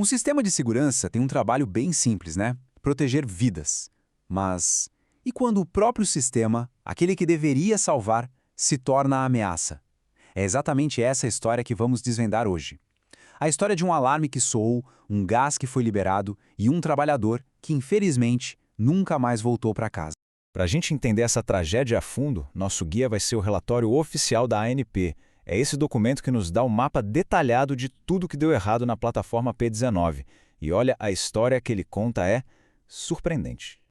Um sistema de segurança tem um trabalho bem simples, né? Proteger vidas. Mas e quando o próprio sistema, aquele que deveria salvar, se torna a ameaça? É exatamente essa história que vamos desvendar hoje. A história de um alarme que soou, um gás que foi liberado e um trabalhador que, infelizmente, nunca mais voltou para casa. Para a gente entender essa tragédia a fundo, nosso guia vai ser o relatório oficial da ANP. É esse documento que nos dá um mapa detalhado de tudo que deu errado na plataforma P19. E olha, a história que ele conta é surpreendente.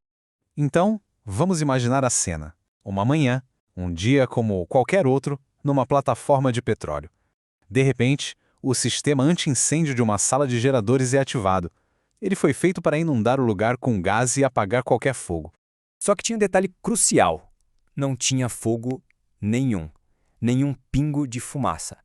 Então, vamos imaginar a cena. Uma manhã, um dia como qualquer outro, numa plataforma de petróleo. De repente, o sistema anti-incêndio de uma sala de geradores é ativado. Ele foi feito para inundar o lugar com gás e apagar qualquer fogo. Só que tinha um detalhe crucial. Não tinha fogo nenhum. Nenhum pingo de fumaça.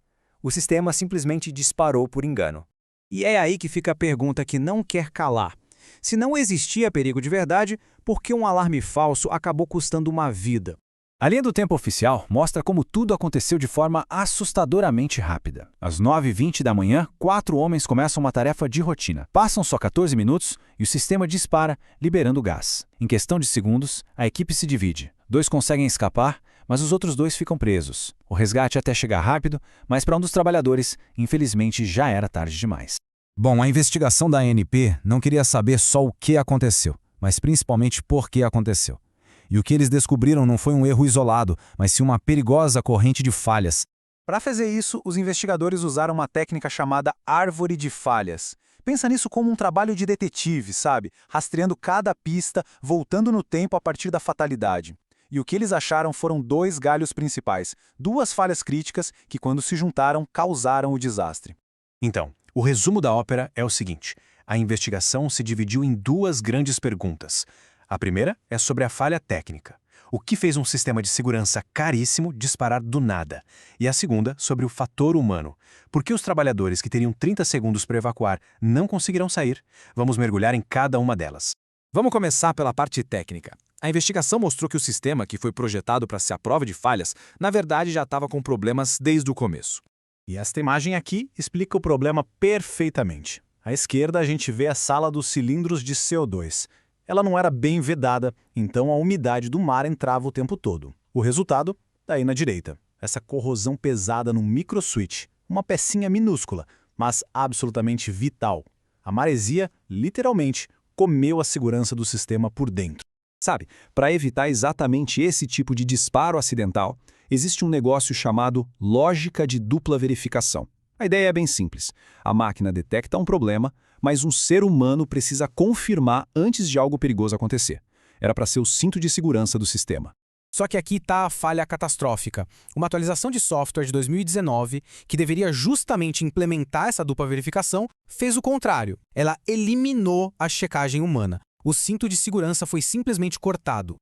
O sistema simplesmente disparou por engano. E é aí que fica a pergunta que não quer calar. Se não existia perigo de verdade, por que um alarme falso acabou custando uma vida? A linha do tempo oficial mostra como tudo aconteceu de forma assustadoramente rápida. Às 9h20 da manhã, 4 homens começam uma tarefa de rotina. Passam só 14 minutos e o sistema dispara, liberando gás. Em questão de segundos, a equipe se divide. 2 conseguem escapar, mas os outros 2 ficam presos. O resgate até chegar rápido, mas para um dos trabalhadores, infelizmente já era tarde demais. Bom, a investigação da ANP não queria saber só o que aconteceu, mas principalmente por que aconteceu. E o que eles descobriram não foi um erro isolado, mas sim uma perigosa corrente de falhas. Para fazer isso, os investigadores usaram uma técnica chamada árvore de falhas. Pensa nisso como um trabalho de detetive, sabe? Rastreando cada pista, voltando no tempo a partir da fatalidade. E o que eles acharam foram 2 galhos principais, 2 falhas críticas que, quando se juntaram, causaram o desastre. Então, o resumo da ópera é o seguinte: a investigação se dividiu em 2 grandes perguntas. A primeira é sobre a falha técnica. O que fez um sistema de segurança caríssimo disparar do nada? E a segunda sobre o fator humano. Por que os trabalhadores que teriam 30 segundos para evacuar não conseguiram sair? Vamos mergulhar em cada uma delas. Vamos começar pela parte técnica. A investigação mostrou que o sistema, que foi projetado para ser a prova de falhas, na verdade já estava com problemas desde o começo. E esta imagem aqui explica o problema perfeitamente. À esquerda, a gente vê a sala dos cilindros de CO2. Ela não era bem vedada, então a umidade do mar entrava o tempo todo. O resultado, daí na direita. Essa corrosão pesada no microswitch, uma pecinha minúscula, mas absolutamente vital. A maresia, literalmente, comeu a segurança do sistema por dentro. Sabe, para evitar exatamente esse tipo de disparo acidental, existe um negócio chamado lógica de dupla verificação. A ideia é bem simples. A máquina detecta um problema, mas um ser humano precisa confirmar antes de algo perigoso acontecer. Era para ser o cinto de segurança do sistema. Só que aqui está a falha catastrófica. Uma atualização de software de 2019, que deveria justamente implementar essa dupla verificação, fez o contrário. Ela eliminou a checagem humana. O cinto de segurança foi simplesmente cortado.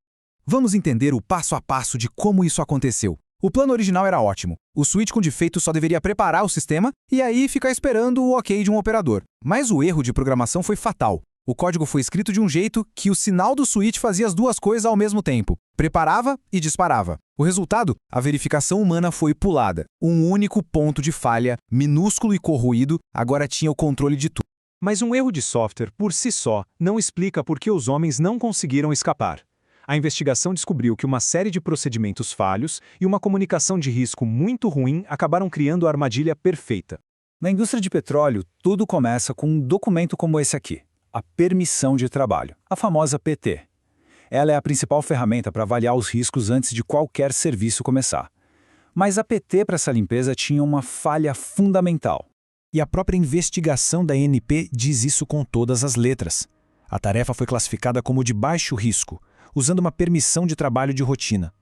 Vamos entender o passo a passo de como isso aconteceu. O plano original era ótimo. O switch com defeito só deveria preparar o sistema e aí ficar esperando o ok de um operador. Mas o erro de programação foi fatal. O código foi escrito de um jeito que o sinal do switch fazia as 2 coisas ao mesmo tempo. Preparava e disparava. O resultado? A verificação humana foi pulada. Um único ponto de falha, minúsculo e corroído, agora tinha o controle de tudo. Mas um erro de software, por si só, não explica por que os homens não conseguiram escapar. A investigação descobriu que uma série de procedimentos falhos e uma comunicação de risco muito ruim acabaram criando a armadilha perfeita. Na indústria de petróleo, tudo começa com um documento como esse aqui, a Permissão de Trabalho, a famosa PT. Ela é a principal ferramenta para avaliar os riscos antes de qualquer serviço começar. Mas a PT para essa limpeza tinha uma falha fundamental. E a própria investigação da ANP diz isso com todas as letras. A tarefa foi classificada como de baixo risco, usando uma permissão de trabalho de rotina.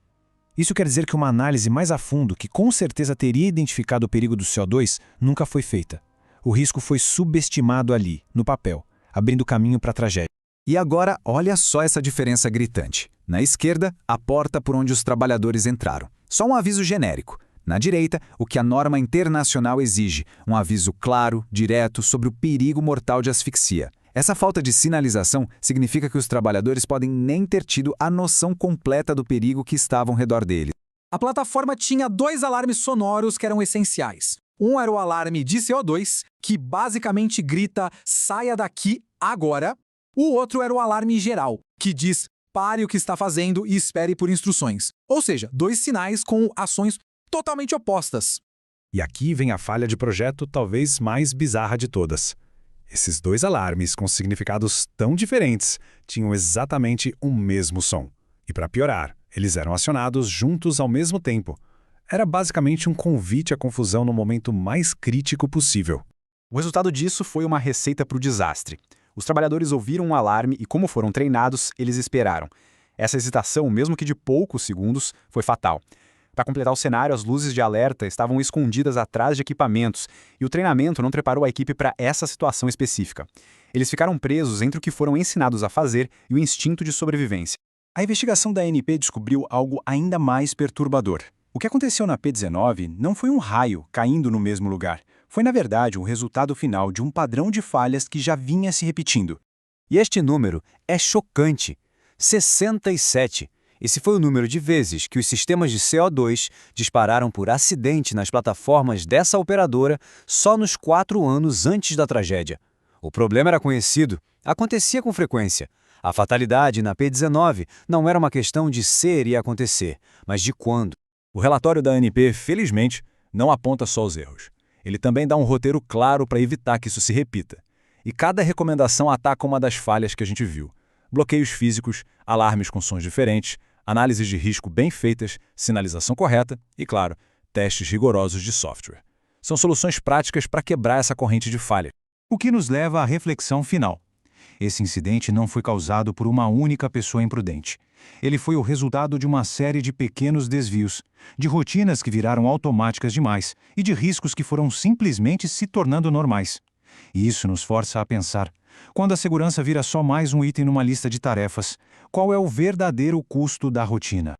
Isso quer dizer que uma análise mais a fundo, que com certeza teria identificado o perigo do CO2, nunca foi feita. O risco foi subestimado ali, no papel, abrindo caminho para a tragédia. E agora, olha só essa diferença gritante. Na esquerda, a porta por onde os trabalhadores entraram. Só um aviso genérico. Na direita, o que a norma internacional exige, um aviso claro, direto, sobre o perigo mortal de asfixia. Essa falta de sinalização significa que os trabalhadores podem nem ter tido a noção completa do perigo que estava ao redor deles. A plataforma tinha 2 alarmes sonoros que eram essenciais. Um era o alarme de CO2, que basicamente grita "saia daqui agora". O outro era o alarme geral, que diz "pare o que está fazendo e espere por instruções". Ou seja, 2 sinais com ações totalmente opostas. E aqui vem a falha de projeto talvez mais bizarra de todas. Esses 2 alarmes, com significados tão diferentes, tinham exatamente o mesmo som. E para piorar, eles eram acionados juntos ao mesmo tempo. Era basicamente um convite à confusão no momento mais crítico possível. O resultado disso foi uma receita para o desastre. Os trabalhadores ouviram um alarme e, como foram treinados, eles esperaram. Essa hesitação, mesmo que de poucos segundos, foi fatal. Para completar o cenário, as luzes de alerta estavam escondidas atrás de equipamentos e o treinamento não preparou a equipe para essa situação específica. Eles ficaram presos entre o que foram ensinados a fazer e o instinto de sobrevivência. A investigação da ANP descobriu algo ainda mais perturbador. O que aconteceu na P19 não foi um raio caindo no mesmo lugar. Foi, na verdade, o resultado final de um padrão de falhas que já vinha se repetindo. E este número é chocante: 67. Esse foi o número de vezes que os sistemas de CO2 dispararam por acidente nas plataformas dessa operadora só nos 4 anos antes da tragédia. O problema era conhecido, acontecia com frequência. A fatalidade na P19 não era uma questão de ser e acontecer, mas de quando. O relatório da ANP, felizmente, não aponta só os erros. Ele também dá um roteiro claro para evitar que isso se repita. E cada recomendação ataca uma das falhas que a gente viu. Bloqueios físicos, alarmes com sons diferentes, análises de risco bem feitas, sinalização correta e, claro, testes rigorosos de software. São soluções práticas para quebrar essa corrente de falha. O que nos leva à reflexão final. Esse incidente não foi causado por uma única pessoa imprudente. Ele foi o resultado de uma série de pequenos desvios, de rotinas que viraram automáticas demais e de riscos que foram simplesmente se tornando normais. E isso nos força a pensar: quando a segurança vira só mais um item numa lista de tarefas, qual é o verdadeiro custo da rotina?